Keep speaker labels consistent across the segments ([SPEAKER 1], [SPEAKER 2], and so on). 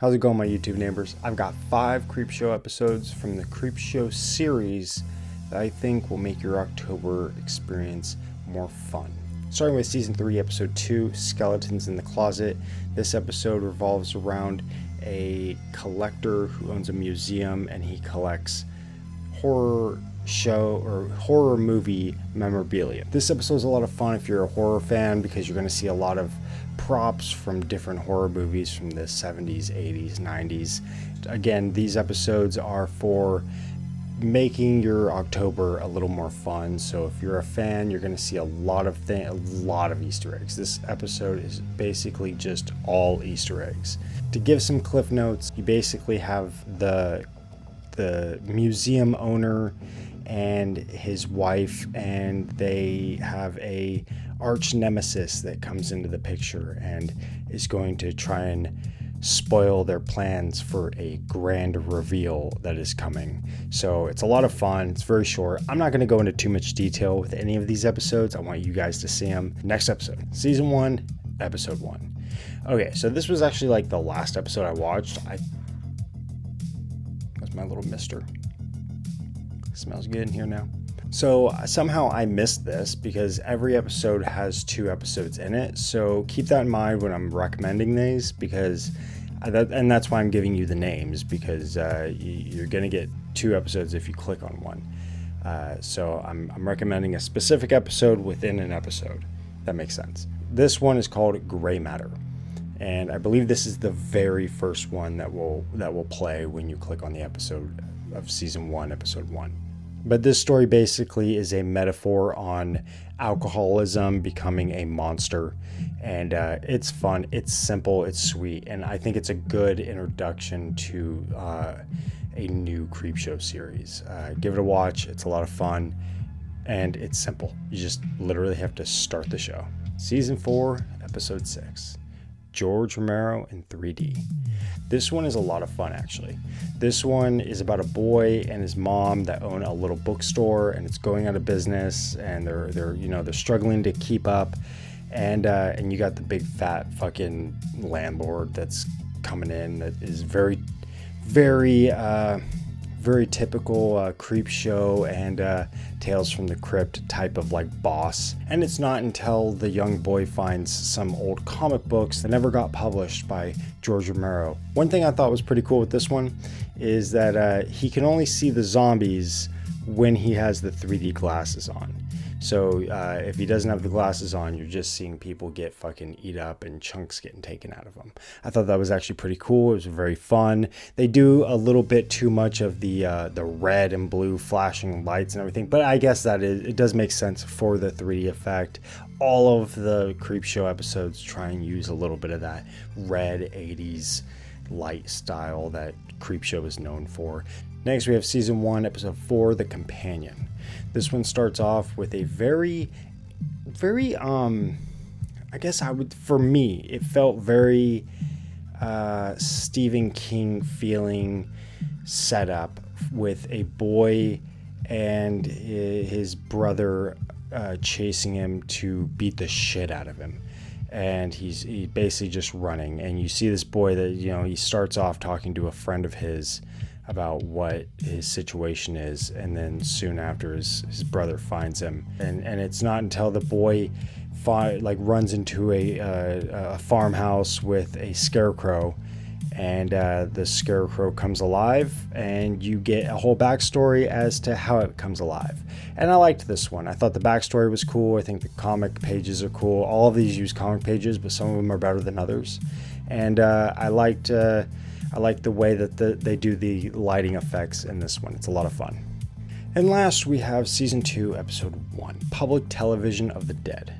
[SPEAKER 1] How's it going, my YouTube neighbors? I've got 5 Creepshow episodes from the Creepshow series that I think will make your October experience more fun. Starting with Season 3, Episode 2, Skeletons in the Closet. This episode revolves around a collector who owns a museum and he collects horror show or horror movie memorabilia. This episode is a lot of fun if you're a horror fan because you're going to see a lot of props from different horror movies from the 70s, 80s, 90s. Again, these episodes are for making your October a little more fun. So if you're a fan, you're going to see a lot of Easter eggs. This episode is basically just all Easter eggs. To give some cliff notes, you basically have the museum owner and his wife, and they have a arch nemesis that comes into the picture and is going to try and spoil their plans for a grand reveal that is coming. So it's a lot of fun. It's very short. I'm not going to go into too much detail with any of these episodes. I want you guys to see them. Next episode, Season 1, Episode 1. Okay, so this was actually like the last episode I watched. That's my little mister. Smells good in here now. So somehow I missed this because every episode has 2 episodes in it. So keep that in mind when I'm recommending these, because that's why I'm giving you the names, because you're going to get 2 episodes if you click on one. So I'm recommending a specific episode within an episode. That makes sense. This one is called Gray Matter. And I believe this is the very first one that will play when you click on the episode of Season 1, Episode 1. But this story basically is a metaphor on alcoholism becoming a monster. And it's fun, it's simple, it's sweet. And I think it's a good introduction to a new Creepshow series. Give it a watch, it's a lot of fun, and it's simple. You just literally have to start the show. Season 4, Episode 6. George Romero in 3D. This one is a lot of fun, actually. This one is about a boy and his mom that own a little bookstore, and it's going out of business, and they're struggling to keep up, and you got the big fat fucking landlord that's coming in that is very typical Creepshow and Tales from the Crypt type of like boss. And it's not until the young boy finds some old comic books that never got published by George Romero. One thing I thought was pretty cool with this one is that he can only see the zombies when he has the 3D glasses on. So if he doesn't have the glasses on, you're just seeing people get fucking eat up and chunks getting taken out of them. I thought that was actually pretty cool. It was very fun. They do a little bit too much of the red and blue flashing lights and everything, but I guess it does make sense for the 3D effect. All of the Creepshow episodes try and use a little bit of that red 80s light style that Creepshow is known for. Next, we have Season 1, Episode 4, The Companion. This one starts off with a very, for me, it felt very Stephen King feeling setup with a boy and his brother chasing him to beat the shit out of him. And he's basically just running. And you see this boy that, he starts off talking to a friend of his about what his situation is, and then soon after his brother finds him, and it's not until the boy runs into a farmhouse with a scarecrow, and the scarecrow comes alive, and you get a whole backstory as to how it comes alive. And I liked this one. I thought the backstory was cool. I think the comic pages are cool. All of these use comic pages, but some of them are better than others. And I liked the way that they do the lighting effects in this one. It's a lot of fun. And last, we have Season 2, Episode 1, Public Television of the Dead.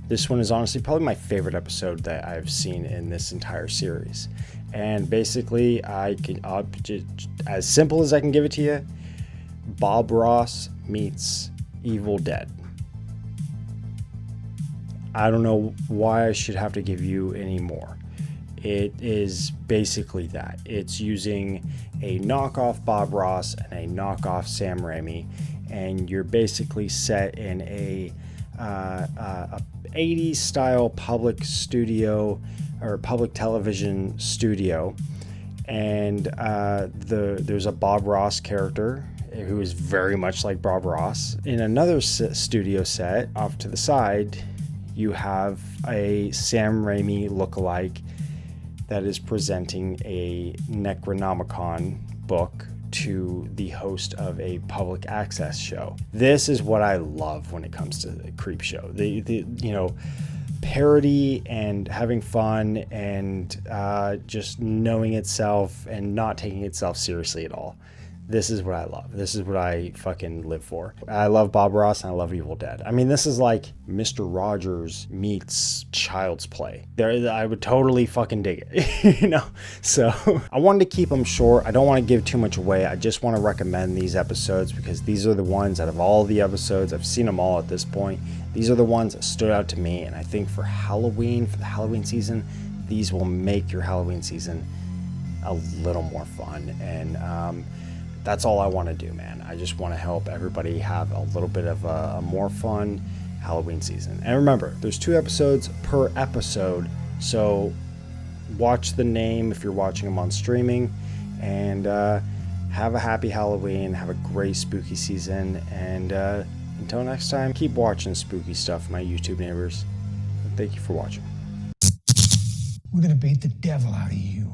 [SPEAKER 1] This one is honestly probably my favorite episode that I've seen in this entire series. And basically, as simple as I can give it to you, Bob Ross meets Evil Dead. I don't know why I should have to give you any more. It is basically that. It's using a knockoff Bob Ross and a knockoff Sam Raimi, and you're basically set in a 80s style public studio or public television studio, And there's a Bob Ross character who is very much like Bob Ross. In another studio set off to the side, you have a Sam Raimi lookalike that is presenting a Necronomicon book to the host of a public access show. This is what I love when it comes to the Creepshow. The parody and having fun and just knowing itself and not taking itself seriously at all. This is what I love. This is what I fucking live for. I love Bob Ross and I love Evil Dead. I mean, this is like Mr. Rogers meets Child's Play. I would totally fucking dig it, you know? So I wanted to keep them short. I don't want to give too much away. I just want to recommend these episodes because these are the ones out of all the episodes, I've seen them all at this point. These are the ones that stood out to me. And I think for Halloween, for the Halloween season, these will make your Halloween season a little more fun. And, that's all I want to do, man. I just want to help everybody have a little bit of a more fun Halloween season. And remember, there's 2 episodes per episode, so watch the name if you're watching them on streaming, and have a happy Halloween, have a great spooky season, and until next time, keep watching spooky stuff, my YouTube neighbors. Thank you for watching.
[SPEAKER 2] We're gonna beat the devil out of you.